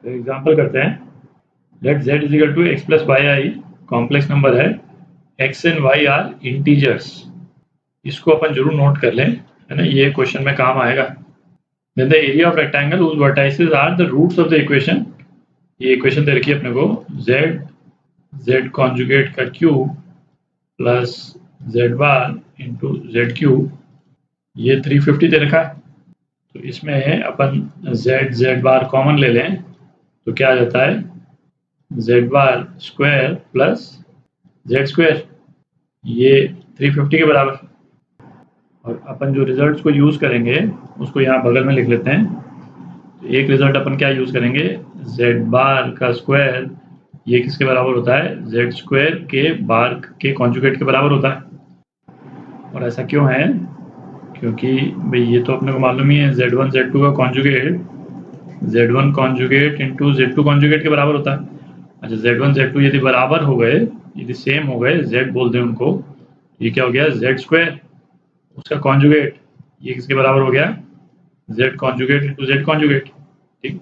तो एग्जाम्पल करते हैं। Let z is equal to X plus Y i complex number है, x and y are integers. इसको अपन जरूर नोट कर लें, है ना, ये क्वेश्चन में काम आएगा। Then the area of rectangle whose vertices are the roots of the equation. ये इक्वेशन दे रखी है अपने को, z कॉन्जुगेट का cube plus z bar into Z cube, ये 350 दे रखा है। तो इसमें अपन z बार कॉमन ले लें तो क्या आ जाता है, z bar square plus z square, ये 350 के बराबर। और अपन जो रिजल्ट्स को यूज़ करेंगे उसको यहाँ बगल में लिख लेते हैं। तो एक रिजल्ट अपन क्या यूज़ करेंगे, z बार का स्क्वायर, ये किसके बराबर होता है, z स्क्वायर के बार के कॉन्जुगेट के बराबर होता है। और ऐसा क्यों है, क्योंकि भाई ये तो अपने को मालूम ही है, z1 z2 का conjugate z1 conjugate into z2 conjugate के बराबर होता है। अच्छा, z1 z2 यदि बराबर हो गए, यदि सेम हो गए, z बोल दें उनको, ये क्या हो गया, z स्क्वायर उसका कॉन्जुगेट, ये किसके बराबर हो गया, z conjugate into z conjugate, ठीक।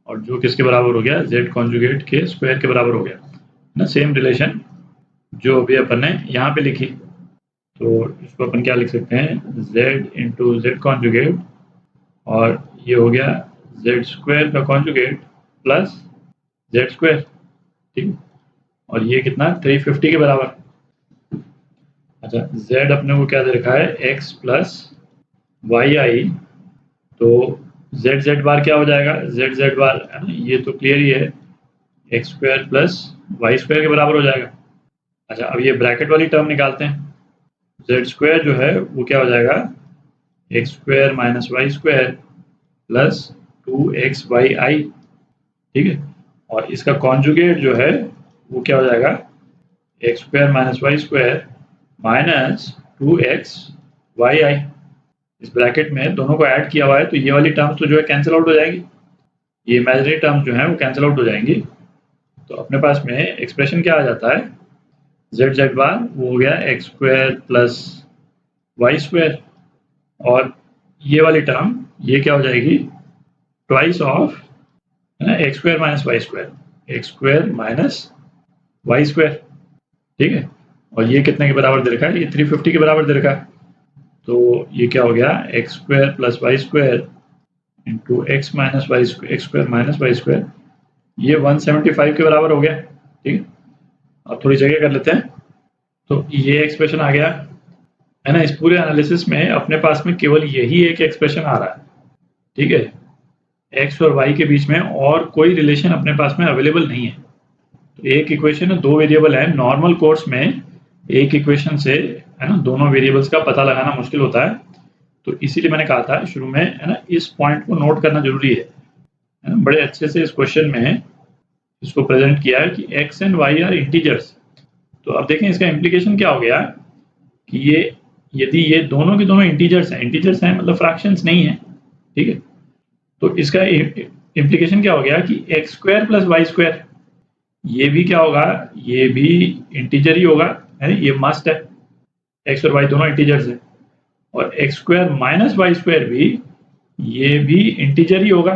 और जो किसके बराबर हो गया, z कॉन्जुगेट के स्क्वायर के बराबर हो गया ना। सेम रिलेशन जो अभी अपन ने यहाँ पे लिखी, तो इसको अपन क्या लिख सकते हैं, z इंटू जेड कॉन्जुगेट, और ये हो गया z स्क्वायर का कॉन्जुगेट प्लस z स्क्वायर, ठीक। और ये कितना, 350 के बराबर। अच्छा, z अपने को क्या दे रखा है, x प्लस वाई आई, तो z बार क्या हो जाएगा, z बार, है ना, ये तो क्लियर ही है, X square plus Y square के बराबर हो जाएगा। अच्छा, अब ये ब्रैकेट वाली टर्म निकालते हैं। z स्क्वायर जो है वो क्या हो जाएगा, X square minus Y square plus 2xy, ठीक है। और इसका कॉन्जुगेट जो है वो क्या हो जाएगा, X square minus Y square minus 2xy। इस ब्रैकेट में दोनों को ऐड किया हुआ है, तो ये वाली टर्म्स तो जो है कैंसिल आउट हो जाएगी, ये इमेजिनरी टर्म्स जो है वो कैंसिल आउट हो जाएंगी। तो अपने पास में एक्सप्रेशन क्या आ जाता है, z बार वो हो गया X square plus Y square, और ये वाली टर्म ये क्या हो जाएगी, ट्वाइस ऑफ, है ना, X square minus Y square, X square minus Y square, ठीक है। और ये कितने के बराबर दे रखा है, ये 350 के बराबर दे रखा है। तो ये क्या हो गया, X square plus Y square into X minus Y square, X square minus Y square, ये 175 के बराबर हो गया, ठीक है। अब थोड़ी जगह कर लेते हैं, तो ये एक्सप्रेशन आ गया, है ना। इस पूरे एनालिसिस में अपने पास में केवल यही एक एक्सप्रेशन आ रहा है, ठीक है। एक्स और वाई के बीच में और कोई रिलेशन अपने पास में अवेलेबल नहीं है। तो एक इक्वेशन है, दो वेरिएबल है, नॉर्मल कोर्स में एक इक्वेशन से, है ना, दोनों वेरिएबल्स का पता लगाना मुश्किल होता है। तो इसीलिए मैंने कहा था शुरू में, है ना, इस पॉइंट को नोट करना जरूरी है ना। बड़े अच्छे से इस क्वेश्चन में इसको प्रेजेंट किया है कि X and Y are integers. तो अब देखें इसका इम्प्लीकेशन क्या हो गया कि ये, यदि ये दोनों के दोनों इंटीजर्स हैं मतलब फ्रैक्शंस नहीं है, ठीक है, तो इसका इम्प्लीकेशन क्या हो गया कि X square plus Y square, ये भी क्या होगा, ये भी इंटीजर ही होगा, है, ये मस्ट है, एक्स और वाई दोनों इंटीजर्स है। और X square minus Y square भी, ये भी इंटीजर ही होगा,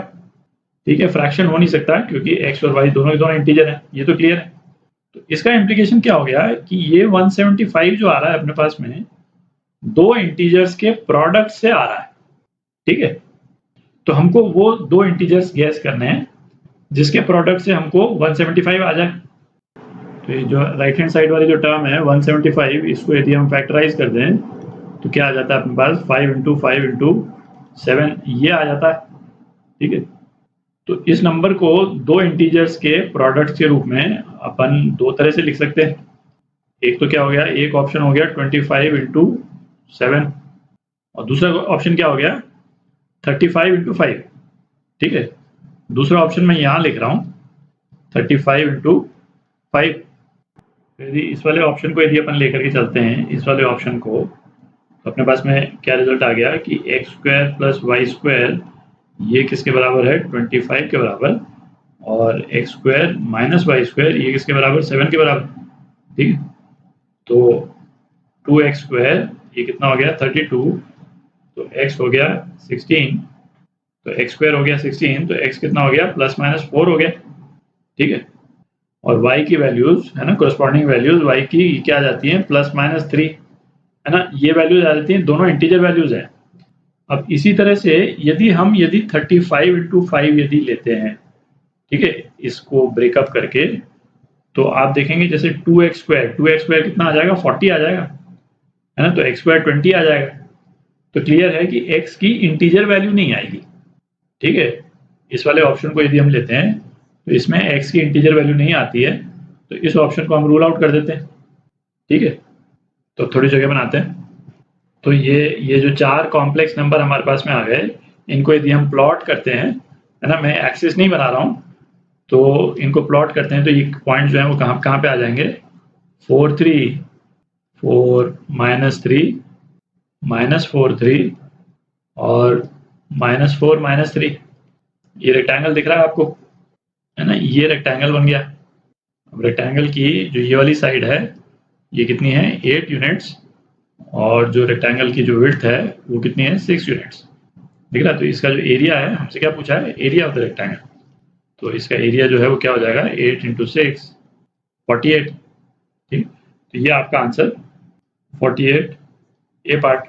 ठीक है, फ्रैक्शन हो नहीं सकता क्योंकि एक्स और वाई दोनों के दोनों इंटीजर है, ये तो क्लियर है। तो इसका इम्प्लीकेशन क्या हो गया कि ये 175 जो आ रहा है अपने पास में, दो इंटीजर्स के प्रोडक्ट से आ रहा है, ठीक है। तो हमको वो दो इंटीजर्स गैस करने हैं जिसके प्रोडक्ट से हमको 175 आ जाए। तो ये जो राइट हैंड साइड वाली जो टर्म है 175, इसको यदि हम फैक्टराइज कर दें तो क्या आ जाता है अपने पास, 5 इंटू 5 इंटू 7, ये आ जाता है, ठीक है। तो इस नंबर को दो इंटीजर्स के प्रोडक्ट के रूप में अपन दो तरह से लिख सकते हैं। एक तो क्या हो गया, एक ऑप्शन हो गया 25 इंटू 7, और दूसरा ऑप्शन क्या हो गया 35 इंटू 5, ठीक है। दूसरा ऑप्शन मैं यहाँ लिख रहा हूँ 35 इंटू 5। यदि इस वाले ऑप्शन को यदि अपन लेकर के चलते हैं, इस वाले ऑप्शन को, तो अपने पास में क्या रिजल्ट आ गया कि X square plus Y square, ये किसके बराबर है, 25 के बराबर, और X square minus Y square, ये किसके बराबर, 7 के बराबर, ठीक है। तो 2x स्क्वायर, ये कितना हो गया 32, तो x हो गया 16, तो एक्स स्क्वायर हो गया 16, तो एक्स कितना हो गया +-4 हो गया, ठीक है। और y की वैल्यूज है ना, कोरस्पॉन्डिंग वैल्यूज y की क्या आ जाती हैं +-3, है ना, ये वैल्यूज आ जाती हैं, दोनों इंटीजर वैल्यूज हैं। अब इसी तरह से यदि 35 इंटू 5 यदि लेते हैं, ठीक है, इसको ब्रेकअप करके, तो आप देखेंगे जैसे 2x स्क्वायर कितना आ जाएगा 40 आ जाएगा, है ना, तो x स्क्वायर 20 आ जाएगा। तो क्लियर है कि x की इंटीजर वैल्यू नहीं आएगी, ठीक है। इस वाले ऑप्शन को यदि हम लेते हैं तो इसमें x की इंटीजर वैल्यू नहीं आती है, तो इस ऑप्शन को हम रूल आउट कर देते हैं, ठीक है। तो थोड़ी जगह बनाते हैं। तो ये जो 4 कॉम्प्लेक्स नंबर हमारे पास में आ गए, इनको यदि हम प्लॉट करते हैं, है ना, मैं एक्सिस नहीं बना रहा हूँ, तो इनको प्लॉट करते हैं, तो ये पॉइंट जो है वो कहाँ कहाँ पे आ जाएंगे, 4 3 4 -3 -4 3 और -4 -3। ये रेक्टेंगल दिख रहा है आपको, है ना, ये रेक्टेंगल बन गया। अब रेक्टेंगल की जो ये वाली साइड है ये कितनी है 8 यूनिट्स, और जो रेक्टेंगल की जो विड्थ है वो कितनी है 6 यूनिट्स, दिख रहा है। तो इसका जो एरिया है, हमसे क्या पूछा है, एरिया ऑफ द रेक्टेंगल, तो इसका एरिया जो है वो क्या हो जाएगा 8 × 6 48, ठीक। तो ये आपका आंसर 48 ए पार्ट।